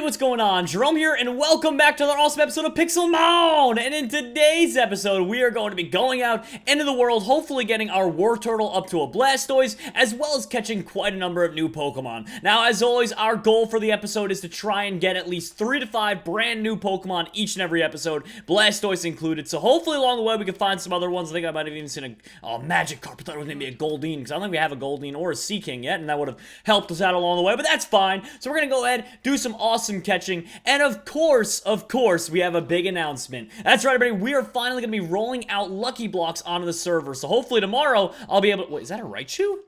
what's going on? Jerome here, and welcome back to another awesome episode of Pixelmon! And in today's episode, we are going to be going out into the world, hopefully getting our War Turtle up to a Blastoise, as well as catching quite a number of new Pokemon. Now, as always, our goal for the episode is to try and get at least 3 to 5 brand new Pokemon each and every episode, Blastoise included. So hopefully along the way, we can find some other ones. I think I might have even seen a Magikarp. I thought it was going to be a Goldeen, because I don't think we have a Goldeen or a Seaking yet, and that would have helped us out along the way, but that's fine. So we're going to go ahead, do some awesome catching, and of course, we have a big announcement. That's right, everybody, we are finally going to be rolling out Lucky Blocks onto the server, so hopefully tomorrow, I'll be able to... Wait, is that a Raichu?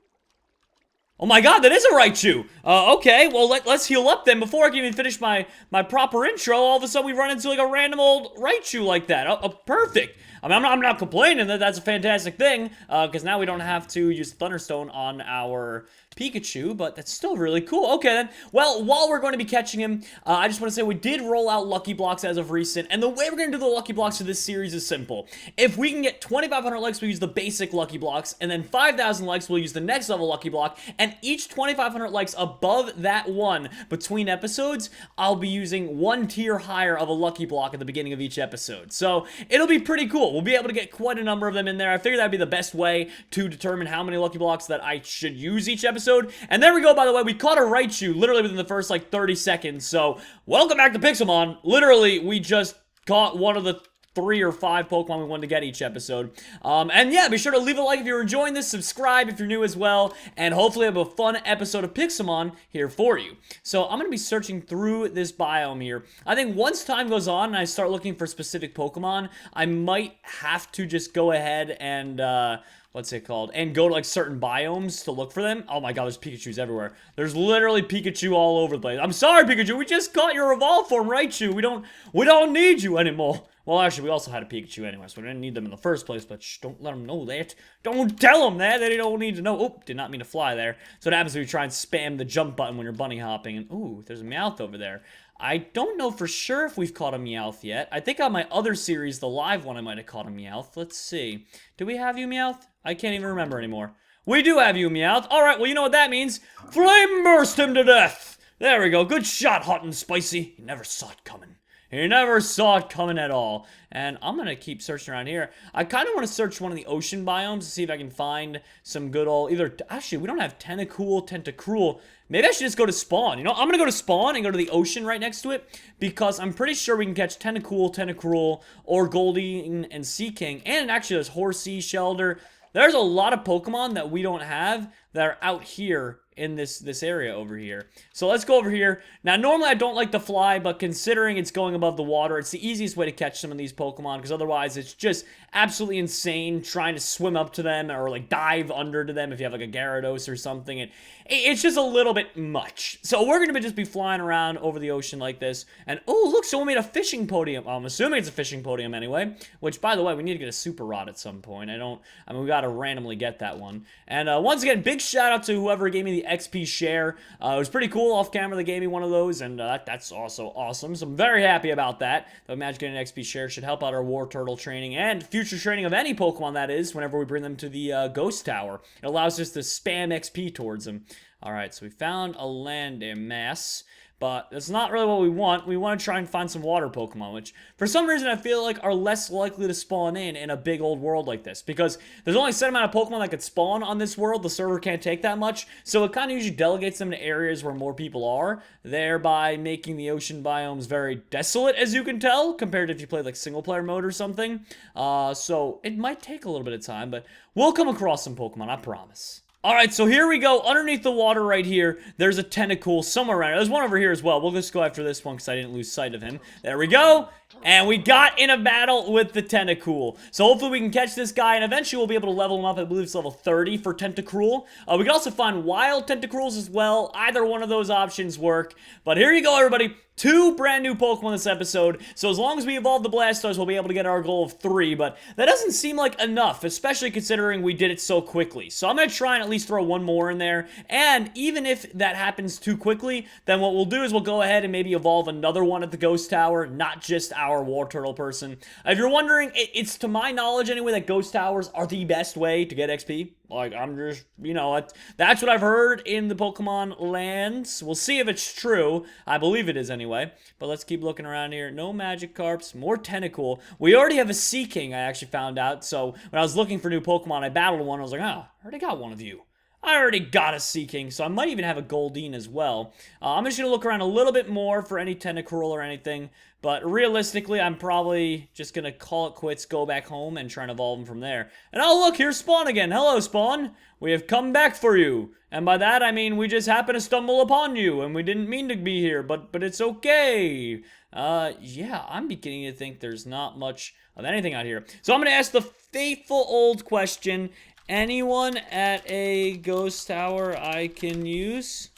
Oh my god, that is a Raichu! Okay, well, let's heal up then. Before I can even finish my proper intro, all of a sudden we run into like a random old Raichu like that. Perfect! I mean, I'm not complaining that that's a fantastic thing, because now we don't have to use Thunderstone on our Pikachu, but that's still really cool. Okay, then. Well, while we're going to be catching him, I just want to say we did roll out Lucky Blocks as of recent, and the way we're going to do the Lucky Blocks for this series is simple. If we can get 2,500 likes, we'll use the basic Lucky Blocks, and then 5,000 likes, we'll use the next level Lucky Block, and each 2,500 likes above that one between episodes, I'll be using one tier higher of a Lucky Block at the beginning of each episode. So, it'll be pretty cool. We'll be able to get quite a number of them in there. I figured that'd be the best way to determine how many Lucky Blocks that I should use each episode. And there we go, by the way, we caught a Raichu literally within the first, like, 30 seconds. So, welcome back to Pixelmon. Literally, we just caught one of the 3 or 5 Pokemon we wanted to get each episode. And yeah, be sure to leave a like if you're enjoying this, subscribe if you're new as well, and hopefully have a fun episode of Pixelmon here for you. So I'm going to be searching through this biome here. I think once time goes on and I start looking for specific Pokemon, I might have to just go ahead and, what's it called? And go to, like, certain biomes to look for them. Oh my god, there's Pikachus everywhere. There's literally Pikachu all over the place. I'm sorry, Pikachu, we just caught your evolved form, Raichu. We don't need you anymore. Well, actually, we also had a Pikachu anyway, so we didn't need them in the first place, but shh, don't let them know that. Don't tell them that. They don't need to know. Oh, did not mean to fly there. So what happens when you try and spam the jump button when you're bunny hopping, and ooh, there's a Meowth over there. I don't know for sure if we've caught a Meowth yet. I think on my other series, the live one, I might have caught a Meowth. Let's see. Do we have you, Meowth? I can't even remember anymore. We do have you, Meowth. Alright, well, you know what that means. Flame burst him to death! There we go. Good shot, Hot and Spicy. You never saw it coming. You never saw it coming at all. And I'm going to keep searching around here. I kind of want to search one of the ocean biomes to see if I can find some good old... Actually, we don't have Tentacruel. Maybe I should just go to Spawn. You know, I'm going to go to Spawn and go to the ocean right next to it, because I'm pretty sure we can catch Tentacruel, or Goldeen and Seaking. And actually, there's Horsea, Shelder. There's a lot of Pokemon that we don't have that are out here in this area over here. So let's go over here. Now, normally I don't like to fly, but considering it's going above the water, it's the easiest way to catch some of these Pokemon, because otherwise it's just absolutely insane trying to swim up to them or like dive under to them if you have like a Gyarados or something. It's just a little bit much. So we're going to just be flying around over the ocean like this. And oh, look, someone made a fishing podium. I'm assuming it's a fishing podium anyway, which, by the way, we need to get a Super Rod at some point. I mean, we got to randomly get that one. And once again, big shout out to whoever gave me the XP share. It was pretty cool off camera. They gave me one of those, and that's also awesome. So I'm very happy about that. The Magic getting an XP share should help out our War Turtle training and future training of any Pokemon, that is, whenever we bring them to the Ghost Tower. It allows us to spam XP towards them. Alright, so we found a landmass, but that's not really what we want. We want to try and find some water Pokemon, which, for some reason, I feel like are less likely to spawn in a big old world like this, because there's only a set amount of Pokemon that could spawn on this world. The server can't take that much, so it kind of usually delegates them to areas where more people are, thereby making the ocean biomes very desolate, as you can tell, compared to if you play like single-player mode or something. So it might take a little bit of time, but we'll come across some Pokemon, I promise. Alright, so here we go. Underneath the water right here, there's a Tentacool somewhere around. There's one over here as well. We'll just go after this one because I didn't lose sight of him. There we go. And we got in a battle with the Tentacool. So hopefully we can catch this guy, and eventually we'll be able to level him up. I believe it's level 30 for Tentacruel. We can also find wild Tentacruels as well. Either one of those options work. But here you go, everybody. 2 brand new Pokemon this episode, so as long as we evolve the Blastoise, we'll be able to get our goal of 3, but that doesn't seem like enough, especially considering we did it so quickly. So I'm going to try and at least throw one more in there, and even if that happens too quickly, then what we'll do is we'll go ahead and maybe evolve another one at the Ghost Tower, not just tower war turtle person. If you're wondering, it's to my knowledge anyway that ghost towers are the best way to get XP. Like, I'm just, you know, that's what I've heard in the Pokemon lands. We'll see if it's true. I believe it is anyway. But let's keep looking around here. No Magikarps, more Tentacool. We already have a Seaking, I actually found out. So when I was looking for new Pokemon, I battled one. I was like, oh, I already got one of you. I already got a Seaking, so I might even have a Goldeen as well. I'm just going to look around a little bit more for any Tentacruel or anything, but realistically, I'm probably just going to call it quits, go back home, and try and evolve them from there. And oh, look, here's Spawn again. Hello, Spawn. We have come back for you. And by that, I mean we just happened to stumble upon you, and we didn't mean to be here, but it's okay. Yeah, I'm beginning to think there's not much of anything out here. So I'm going to ask the faithful old question. Anyone at a ghost tower I can use?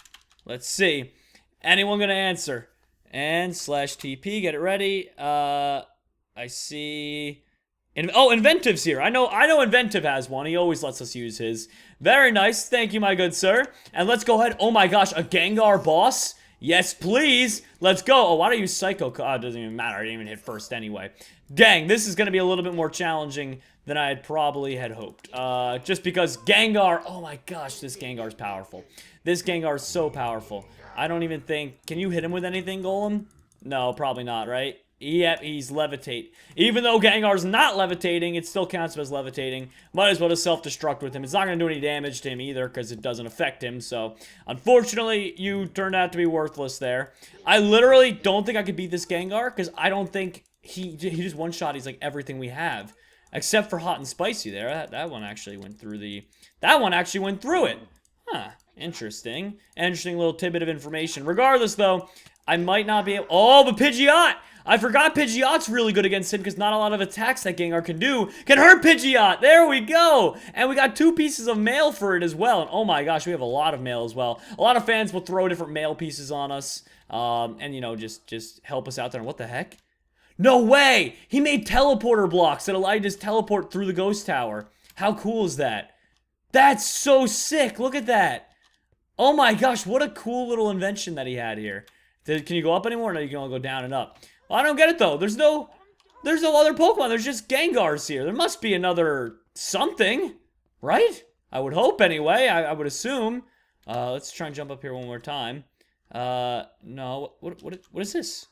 Let's see. Anyone gonna answer? And /TP, get it ready. I see. Inventive's here. I know Inventive has one. He always lets us use his. Very nice. Thank you, my good sir. And let's go ahead. Oh my gosh, a Gengar boss? Yes, please. Let's go. Oh, why don't you use Psycho? Oh, it doesn't even matter. I didn't even hit first anyway. Dang, this is going to be a little bit more challenging than I had probably had hoped. Just because Gengar... Oh my gosh, this Gengar's powerful. This Gengar is so powerful. I don't even think... Can you hit him with anything, Golem? No, probably not, right? Yep, he's levitate. Even though Gengar's not levitating, it still counts as levitating. Might as well just self-destruct with him. It's not going to do any damage to him either, because it doesn't affect him, so... Unfortunately, you turned out to be worthless there. I literally don't think I could beat this Gengar, because I don't think he just one-shot, he's like everything we have. Except for Hot and Spicy there. That one actually went through the... That one actually went through it. Huh, interesting. Interesting little tidbit of information. Regardless, though, I might not be able... Oh, but Pidgeot! I forgot Pidgeot's really good against him because not a lot of attacks that Gengar can do can hurt Pidgeot. There we go. And we got 2 pieces of mail for it as well. And oh my gosh, we have a lot of mail as well. A lot of fans will throw different mail pieces on us. And, you know, just help us out there. And what the heck? No way! He made teleporter blocks that allow you to just teleport through the ghost tower. How cool is that? That's so sick. Look at that. Oh my gosh, what a cool little invention that he had here. Can you go up anymore? No, you can only go down and up. Well, I don't get it though. There's no other Pokemon. There's just Gengars here. There must be another something, right? I would hope anyway. I would assume. Let's try and jump up here one more time. No. What is this?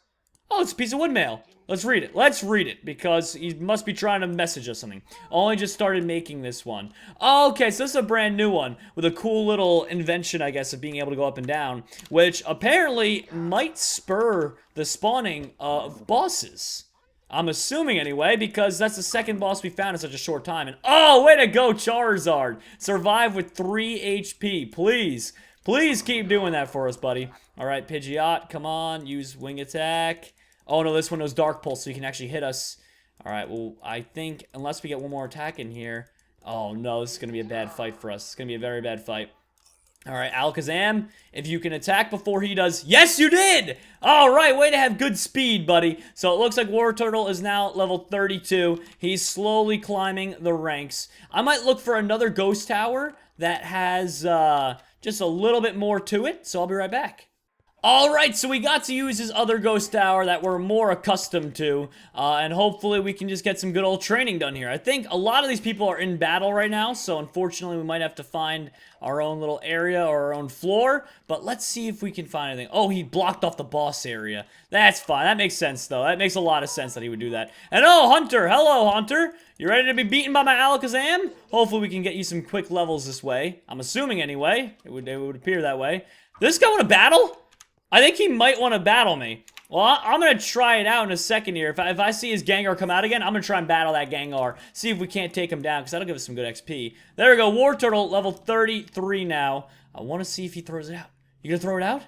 Oh, it's a piece of wood mail. Let's read it. Let's read it, because he must be trying to message us something. Only just started making this one. Okay, so this is a brand new one, with a cool little invention, I guess, of being able to go up and down, which apparently might spur the spawning of bosses. I'm assuming anyway, because that's the second boss we found in such a short time. And oh, way to go, Charizard! Survive with 3 HP, please. Please keep doing that for us, buddy. Alright, Pidgeot, come on, use Wing Attack. Oh no, this one knows Dark Pulse, so you can actually hit us. Alright, well, I think, unless we get one more attack in here... Oh no, this is going to be a bad fight for us. It's going to be a very bad fight. Alright, Alakazam, if you can attack before he does... Yes, you did! Alright, way to have good speed, buddy. So it looks like Wartortle is now level 32. He's slowly climbing the ranks. I might look for another ghost tower that has, just a little bit more to it, so I'll be right back. Alright, so we got to use his other ghost tower that we're more accustomed to, and hopefully we can just get some good old training done here. I think a lot of these people are in battle right now, so unfortunately we might have to find our own little area or our own floor, but let's see if we can find anything. Oh, he blocked off the boss area. That's fine. That makes sense, though. That makes a lot of sense that he would do that. And oh, Hunter! Hello, Hunter! You ready to be beaten by my Alakazam? Hopefully we can get you some quick levels this way. I'm assuming, anyway. It would appear that way. This guy want to battle? I think he might want to battle me. Well, I'm going to try it out in a second here. If I see his Gengar come out again, I'm going to try and battle that Gengar. See if we can't take him down, because that'll give us some good XP. There we go. Wartortle, level 33 now. I want to see if he throws it out. You going to throw it out?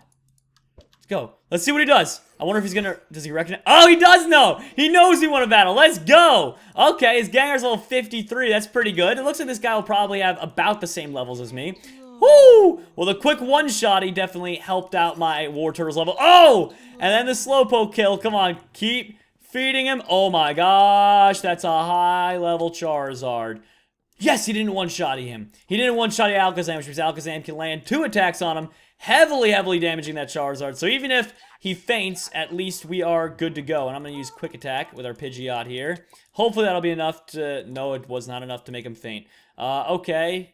Let's go. Let's see what he does. I wonder if he's going to... Does he recognize... Oh, he does know! He knows he want to battle. Let's go! Okay, his Gengar's level 53. That's pretty good. It looks like this guy will probably have about the same levels as me. Woo! Well, the quick one-shot, he definitely helped out my Wartortle's level. Oh! And then the Slowpoke kill. Come on, keep feeding him. Oh my gosh, that's a high-level Charizard. Yes, he didn't one-shot him. He didn't one-shot Alakazam, which means Alakazam can land 2 attacks on him. heavily damaging that Charizard. So even if he faints, at least we are good to go. And I'm going to use Quick Attack with our Pidgeot here. Hopefully that'll be enough to... No, it was not enough to make him faint. Okay.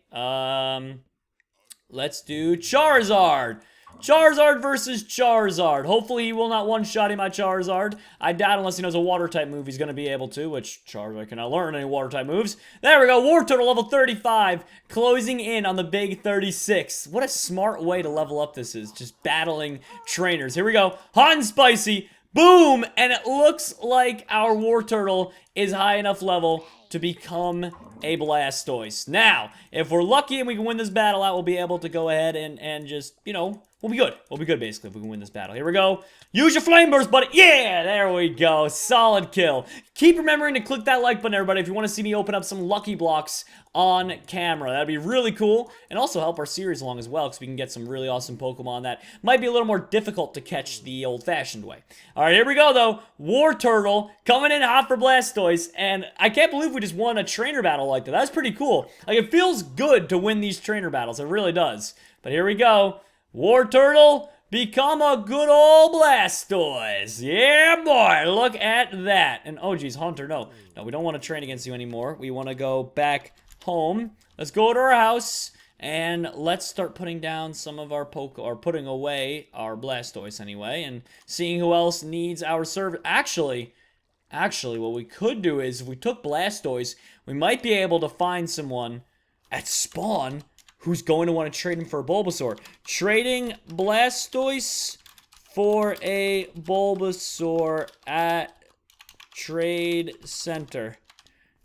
Let's do Charizard. Charizard versus Charizard. Hopefully he will not one-shot my Charizard. I doubt unless he knows a water-type move he's going to be able to, which Charizard cannot learn any water-type moves. There we go. Wartortle level 35, closing in on the big 36. What a smart way to level up this is, just battling trainers. Here we go. Hot and spicy. Boom! And it looks like our Wartortle is high enough level to become a Blastoise. Now, if we're lucky and we can win this battle out, we'll be able to go ahead and just, you know, we'll be good. We'll be good, basically, if we can win this battle. Here we go. Use your Flame Burst, buddy. Yeah, there we go. Solid kill. Keep remembering to click that like button, everybody, if you want to see me open up some Lucky Blocks on camera. That'd be really cool, and also help our series along as well, because we can get some really awesome Pokemon that might be a little more difficult to catch the old-fashioned way. All right, here we go, though. Wartortle coming in hot for Blastoise, and I can't believe we just won a trainer battle like that. That's pretty cool. Like, it feels good to win these trainer battles. It really does. But here we go. Wartortle, become a good old Blastoise. Yeah, boy. Look at that. And, oh, geez, Hunter, no. No, we don't want to train against you anymore. We want to go back home. Let's go to our house. And let's start putting down some of our or putting away our Blastoise anyway. And seeing who else needs our service. Actually, what we could do is, if we took Blastoise, we might be able to find someone at spawn who's going to want to trade him for a Bulbasaur. Trading Blastoise for a Bulbasaur at Trade Center.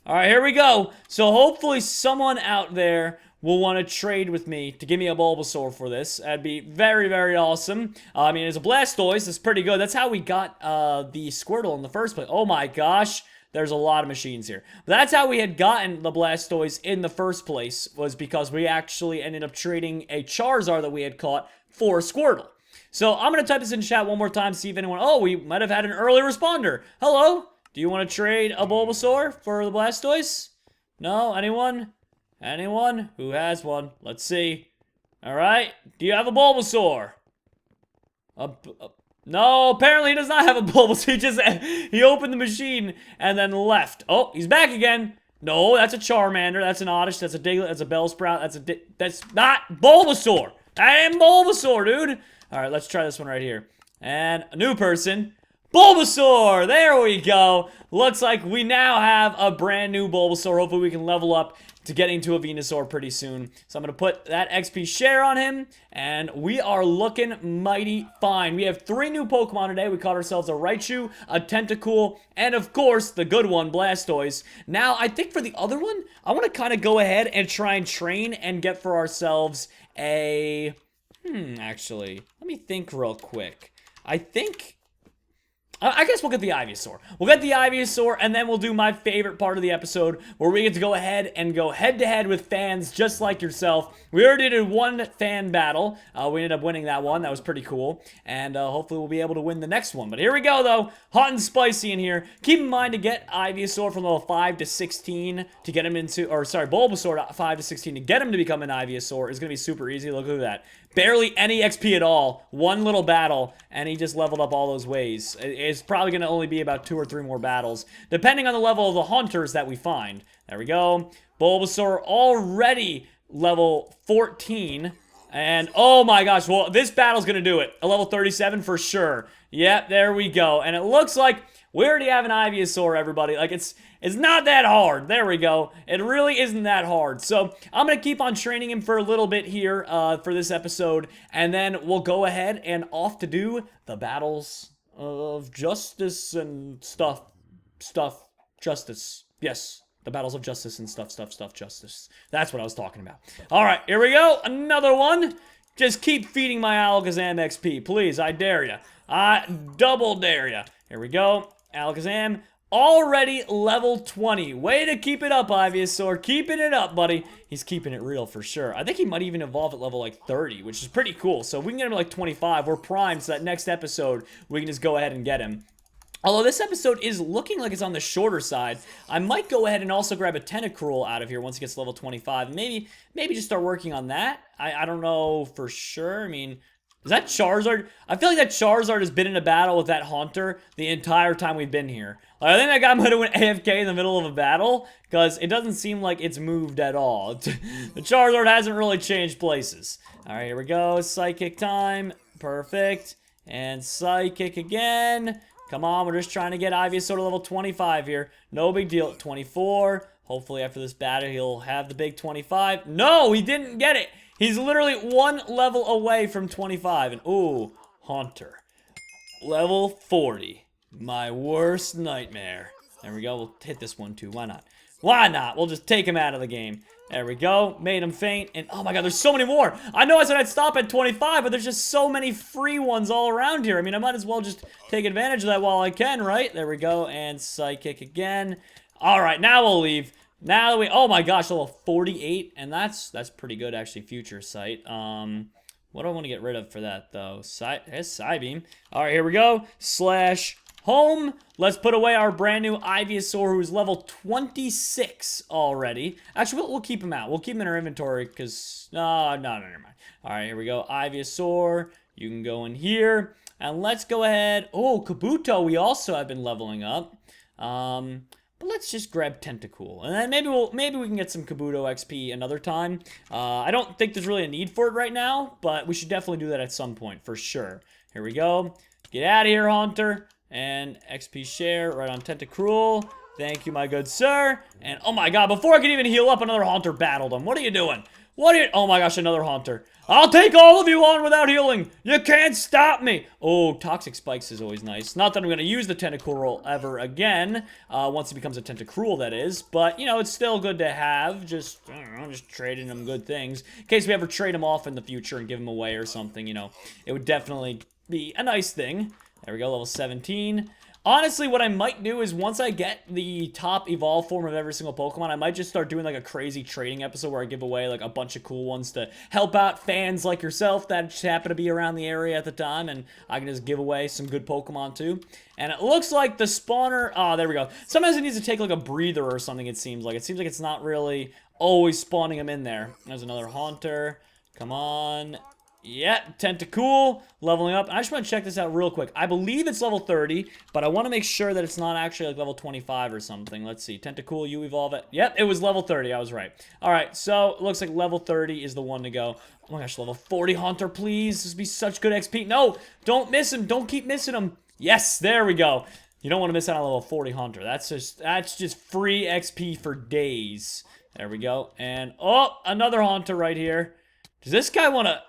Alright, here we go. So hopefully someone out there will want to trade with me to give me a Bulbasaur for this. That'd be very awesome. I mean, as a Blastoise, it's pretty good. That's how we got the Squirtle in the first place. Oh my gosh. There's a lot of machines here. But that's how we had gotten the Blastoise in the first place, was because we actually ended up trading a Charizard that we had caught for a Squirtle. So I'm going to type this in chat one more time, see if anyone... Oh, we might have had an early responder. Hello? Do you want to trade a Bulbasaur for the Blastoise? No? Anyone? Anyone? Who has one? Let's see. Alright. Do you have a Bulbasaur? No, apparently he does not have a Bulbasaur. He opened the machine and then left. Oh, he's back again. No, that's a Charmander. That's an Oddish. That's a Diglett. That's a Bellsprout. That's not Bulbasaur. I am Bulbasaur, dude. Alright, let's try this one right here. And a new person. Bulbasaur! There we go. Looks like we now have a brand new Bulbasaur. Hopefully we can level up to getting to a Venusaur pretty soon. So I'm going to put that XP share on him, and we are looking mighty fine. We have 3 new Pokemon today. We caught ourselves a Raichu, a Tentacool, and of course, the good one, Blastoise. Now, I think for the other one, I want to kind of go ahead and try and train and get for ourselves a... actually, let me think real quick. I guess we'll get the Ivysaur. We'll get the Ivysaur, and then we'll do my favorite part of the episode, where we get to go ahead and go head-to-head with fans just like yourself. We already did one fan battle. We ended up winning that one. That was pretty cool. And hopefully we'll be able to win the next one. But here we go, though. Hot and spicy in here. Keep in mind to get Ivysaur from level 5 to 16 to get him into... Or, sorry, Bulbasaur to 5 to 16 to get him to become an Ivysaur is going to be super easy. Look at that. Barely any XP at all. One little battle, and he just leveled up all those ways. It's probably going to only be about 2 or 3 more battles, depending on the level of the hunters that we find. There we go. Bulbasaur already level 14. And, oh my gosh, well, this battle's going to do it. A level 37 for sure. Yep, there we go. And it looks like we already have an Ivysaur, everybody. Like, it's not that hard. There we go. It really isn't that hard. So, I'm going to keep on training him for a little bit here for this episode. And then we'll go ahead and off to do the battles of justice and stuff. Justice. Yes. The battles of justice and stuff, justice. That's what I was talking about. Alright, here we go. Another one. Just keep feeding my Alakazam XP. Please, I dare ya. I double dare ya. Here we go. Alakazam. Already level 20. Way to keep it up, Ivysaur. Keeping it up, buddy. He's keeping it real for sure. I think he might even evolve at level like 30, which is pretty cool. So if we can get him to like 25, we're primed so that next episode we can just go ahead and get him. Although this episode is looking like it's on the shorter side, I might go ahead and also grab a Tentacruel out of here once it gets level 25. And maybe just start working on that. I don't know for sure. I mean, is that Charizard? I feel like that Charizard has been in a battle with that Haunter the entire time we've been here. Like, I think that guy might have went AFK in the middle of a battle, because it doesn't seem like it's moved at all. The Charizard hasn't really changed places. Alright, here we go. Psychic time. Perfect. And Psychic again. Come on, we're just trying to get Ivysaur to level 25 here. No big deal. 24. Hopefully after this battle, he'll have the big 25. No, he didn't get it. He's literally one level away from 25. And ooh, Haunter. Level 40. My worst nightmare. There we go. We'll hit this one too. Why not? Why not? We'll just take him out of the game. There we go. Made him faint. And oh my god, there's so many more. I know I said I'd stop at 25, but there's just so many free ones all around here. I mean, I might as well just take advantage of that while I can, right? There we go. And Psychic again. All right, now we'll leave. Now that we... Oh my gosh, level 48. And that's pretty good, actually, Future Sight. What do I want to get rid of for that, though? Psybeam. All right, here we go. Slash... home. Let's put away our brand new Ivysaur, who's level 26 already. Actually, we'll keep him out. We'll keep him in our inventory because... No, never mind. All right, here we go. Ivysaur, you can go in here. And let's go ahead... Oh, Kabuto, we also have been leveling up. But let's just grab Tentacool. And then maybe we can get some Kabuto XP another time. I don't think there's really a need for it right now, but we should definitely do that at some point, for sure. Here we go. Get out of here, Haunter. And XP share right on Tentacruel. Thank you, my good sir. And oh my god, before I can even heal up, another Haunter battled him. What are you doing? Oh my gosh, another Haunter. I'll take all of you on without healing. You can't stop me. Oh, Toxic Spikes is always nice. Not that I'm going to use the Tentacruel ever again. Once it becomes a Tentacruel, that is. But, you know, it's still good to have. Just, I don't know, just trading them good things. In case we ever trade them off in the future and give them away or something, you know. It would definitely be a nice thing. There we go, level 17. Honestly, what I might do is once I get the top evolved form of every single Pokemon, I might just start doing like a crazy trading episode where I give away like a bunch of cool ones to help out fans like yourself that just happen to be around the area at the time, and I can just give away some good Pokemon too. And it looks like the spawner, oh, there we go. Sometimes it needs to take like a breather or something, it seems like. It seems like it's not really always spawning them in there. There's another Haunter. Come on. Yeah, Tentacool, leveling up. I just want to check this out real quick. I believe it's level 30, but I want to make sure that it's not actually like level 25 or something. Let's see. Tentacool, you evolve it. Yep, it was level 30. I was right. All right, so it looks like level 30 is the one to go. Oh my gosh, level 40 Haunter, please. This would be such good XP. No, don't miss him. Don't keep missing him. Yes, there we go. You don't want to miss out on level 40 Haunter. That's just free XP for days. There we go. And, oh, another Haunter right here. Does this guy want to...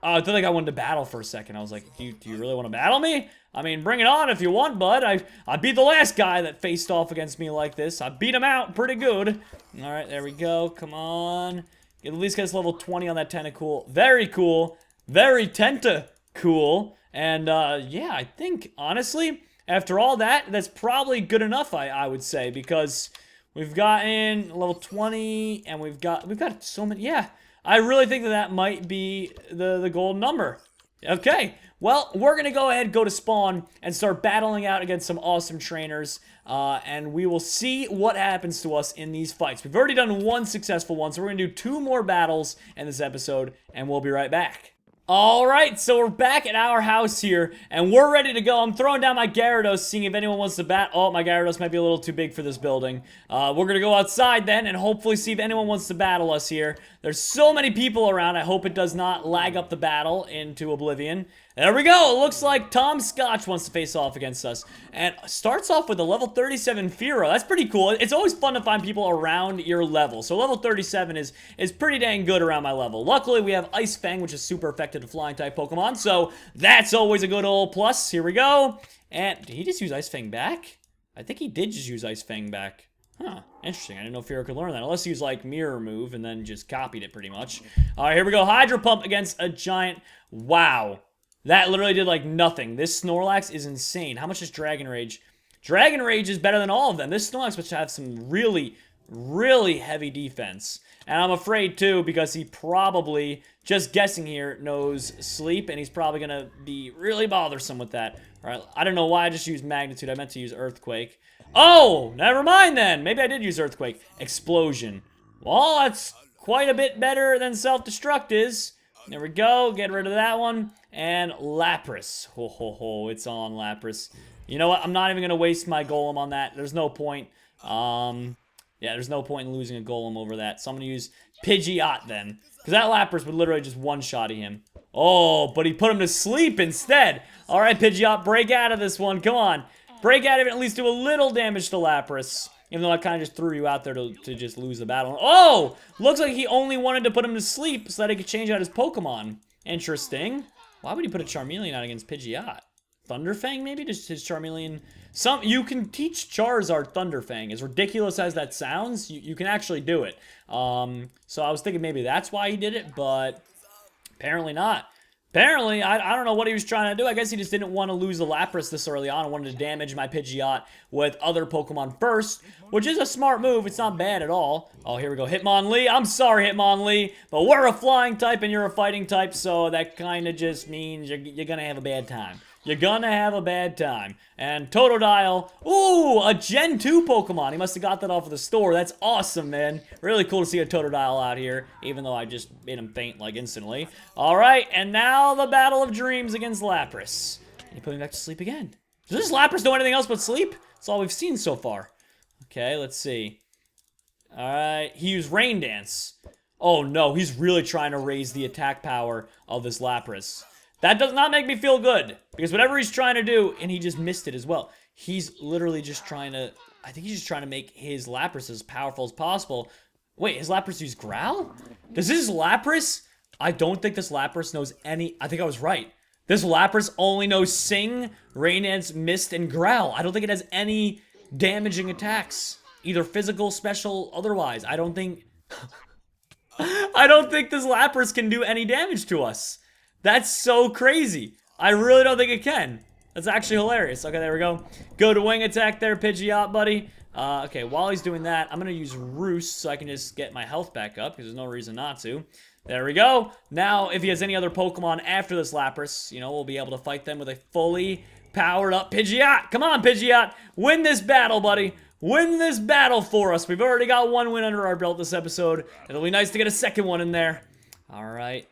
I thought like I wanted to battle for a second. I was like, do you really want to battle me? I mean, bring it on if you want, bud. I beat the last guy that faced off against me like this. I beat him out pretty good. All right, there we go. Come on. At least get us level 20 on that Tentacool. Very cool. Very Tentacool. And, yeah, I think, honestly, after all that, that's probably good enough, I would say, because we've gotten level 20, and we've got so many, yeah. I really think that might be the golden number. Okay, well, we're going to go ahead, go to spawn, and start battling out against some awesome trainers, and we will see what happens to us in these fights. We've already done one successful one, so we're going to do 2 more battles in this episode, and we'll be right back. Alright, so we're back at our house here, and we're ready to go. I'm throwing down my Gyarados, seeing if anyone wants to bat. Oh, my Gyarados might be a little too big for this building. We're gonna go outside then, and hopefully see if anyone wants to battle us here. There's so many people around, I hope it does not lag up the battle into oblivion. There we go! It looks like Tom Scotch wants to face off against us. And starts off with a level 37 Fearow. That's pretty cool. It's always fun to find people around your level. So level 37 is pretty dang good around my level. Luckily, we have Ice Fang, which is super effective to Flying-type Pokemon. So that's always a good old plus. Here we go. And did he just use Ice Fang back? I think he did just use Ice Fang back. Huh, interesting. I didn't know Fearow could learn that. Unless he used, like, Mirror Move and then just copied it pretty much. Alright, here we go. Hydro Pump against a giant... Wow. That literally did, like, nothing. This Snorlax is insane. How much is Dragon Rage? Dragon Rage is better than all of them. This Snorlax must have some really, Really heavy defense. And I'm afraid, too, because he probably, just guessing here, knows sleep, and he's probably going to be really bothersome with that. All right, I don't know why I just used magnitude. I meant to use earthquake. Oh, never mind then. Maybe I did use earthquake. Explosion. Well, that's quite a bit better than self-destruct is. There we go. Get rid of that one. And Lapras. Ho, ho, ho. It's on, Lapras. You know what? I'm not even going to waste my golem on that. There's no point. Yeah, there's no point in losing a golem over that. So I'm going to use Pidgeot then. Because that Lapras would literally just one-shot him. Oh, but he put him to sleep instead. All right, Pidgeot, break out of this one. Come on. Break out of it, at least do a little damage to Lapras. Even though I kind of just threw you out there to just lose the battle. Oh! Looks like he only wanted to put him to sleep so that he could change out his Pokemon. Interesting. Why would he put a Charmeleon out against Pidgeot? Thunderfang, maybe? Just his Charmeleon... You can teach Charizard Thunderfang. As ridiculous as that sounds, you can actually do it. So I was thinking maybe that's why he did it, but apparently not. Apparently, I don't know what he was trying to do. I guess he just didn't want to lose the Lapras this early on. I wanted to damage my Pidgeot with other Pokemon first, which is a smart move. It's not bad at all. Oh, here we go. Hitmonlee. I'm sorry, Hitmonlee, but we're a flying type and you're a fighting type, so that kind of just means you're going to have a bad time. You're gonna have a bad time. And Totodile, ooh, a Gen 2 Pokemon. He must have got that off of the store. That's awesome, man. Really cool to see a Totodile out here, even though I just made him faint, like, instantly. All right, and now the Battle of Dreams against Lapras. And you put him back to sleep again. Does this Lapras know anything else but sleep? That's all we've seen so far. Okay, let's see. All right, he used Rain Dance. Oh, no, he's really trying to raise the attack power of this Lapras. That does not make me feel good, because whatever he's trying to do, and he just missed it as well, he's literally just trying to, I think he's just trying to make his Lapras as powerful as possible. Wait, his Lapras use Growl? Does this Lapras? I don't think this Lapras knows any, I think I was right. This Lapras only knows Sing, Rain Dance, Mist, and Growl. I don't think it has any damaging attacks, either physical, special, otherwise. I don't think, I don't think this Lapras can do any damage to us. That's so crazy. I really don't think it can. That's actually hilarious. Okay, there we go. Go to wing attack there, Pidgeot, buddy. Okay, while he's doing that, I'm going to use Roost so I can just get my health back up, because there's no reason not to. There we go. Now, if he has any other Pokemon after this Lapras, you know, we'll be able to fight them with a fully powered up Pidgeot. Come on, Pidgeot. Win this battle, buddy. Win this battle for us. We've already got one win under our belt this episode. It'll be nice to get a second one in there. All right.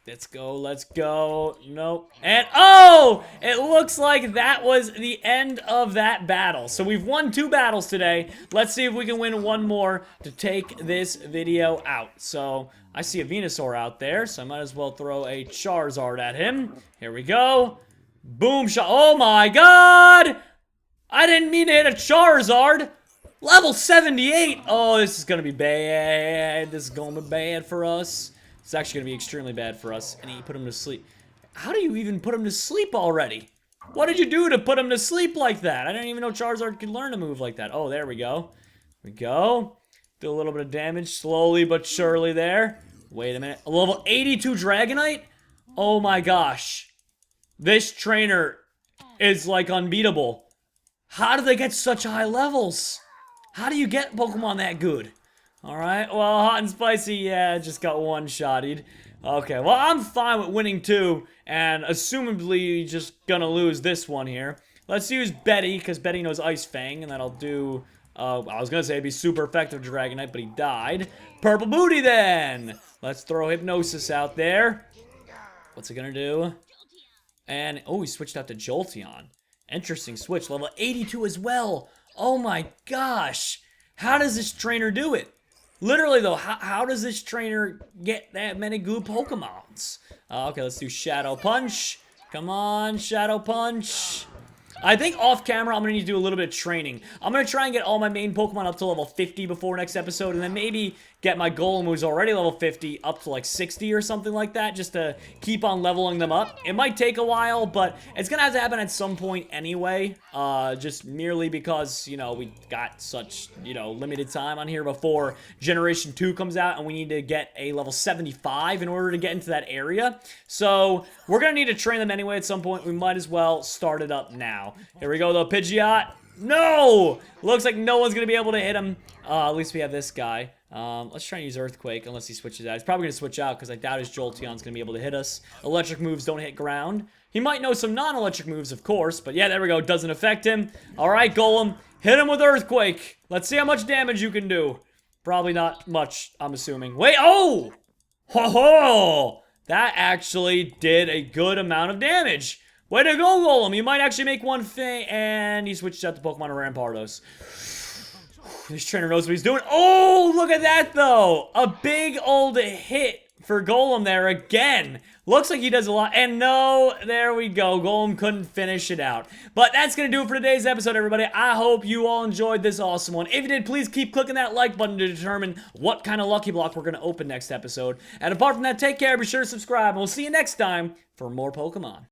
Let's go, let's go. Nope. And, oh! It looks like that was the end of that battle. So we've won 2 battles today. Let's see if we can win one more to take this video out. So, I see a Venusaur out there, so I might as well throw a Charizard at him. Here we go. Boom shot. Oh my god! I didn't mean to hit a Charizard! Level 78! Oh, this is gonna be bad. This is gonna be bad for us. It's actually going to be extremely bad for us. And he put him to sleep. How do you even put him to sleep already? What did you do to put him to sleep like that? I didn't even know Charizard could learn to move like that. Oh, there we go. There we go. Do a little bit of damage slowly but surely there. Wait a minute. A level 82 Dragonite? Oh my gosh. This trainer is like unbeatable. How do they get such high levels? How do you get Pokemon that good? Alright, well, Hot and Spicy, yeah, just got one-shotted. Okay, well, I'm fine with winning 2, and assumably just gonna lose this one here. Let's use Betty, because Betty knows Ice Fang, and that'll do, I was gonna say it'd be super effective Dragonite, but he died. Purple Booty, then! Let's throw Hypnosis out there. What's it gonna do? And, oh, he switched out to Jolteon. Interesting switch, level 82 as well. Oh my gosh! How does this trainer do it? Literally, though, how does this trainer get that many good Pokemons? Okay, let's do Shadow Punch. Come on, Shadow Punch. I think off camera, I'm going to need to do a little bit of training. I'm going to try and get all my main Pokemon up to level 50 before next episode, and then maybe get my Golem, who's already level 50, up to like 60 or something like that, just to keep on leveling them up. It might take a while, but it's going to have to happen at some point anyway, just merely because, you know, we got such, you know, limited time on here before Generation 2 comes out, and we need to get a level 75 in order to get into that area. So, we're going to need to train them anyway at some point. We might as well start it up now. now. Here we go, though. Pidgeot. No! Looks like no one's going to be able to hit him. At least we have this guy. Let's try and use Earthquake, unless he switches out. He's probably going to switch out, because I doubt his Jolteon's going to be able to hit us. Electric moves don't hit ground. He might know some non-electric moves, of course, but yeah, there we go. Doesn't affect him. All right, Golem. Hit him with Earthquake. Let's see how much damage you can do. Probably not much, I'm assuming. Wait, oh! Ho ho! That actually did a good amount of damage. Way to go, Golem. You might actually make one thing, and he switches out to Pokemon Rampardos. This trainer knows what he's doing. Oh, look at that, though. A big old hit for Golem there again. Looks like he does a lot. And no, there we go. Golem couldn't finish it out. But that's going to do it for today's episode, everybody. I hope you all enjoyed this awesome one. If you did, please keep clicking that like button to determine what kind of Lucky Block we're going to open next episode. And apart from that, take care. Be sure to subscribe. And we'll see you next time for more Pokemon.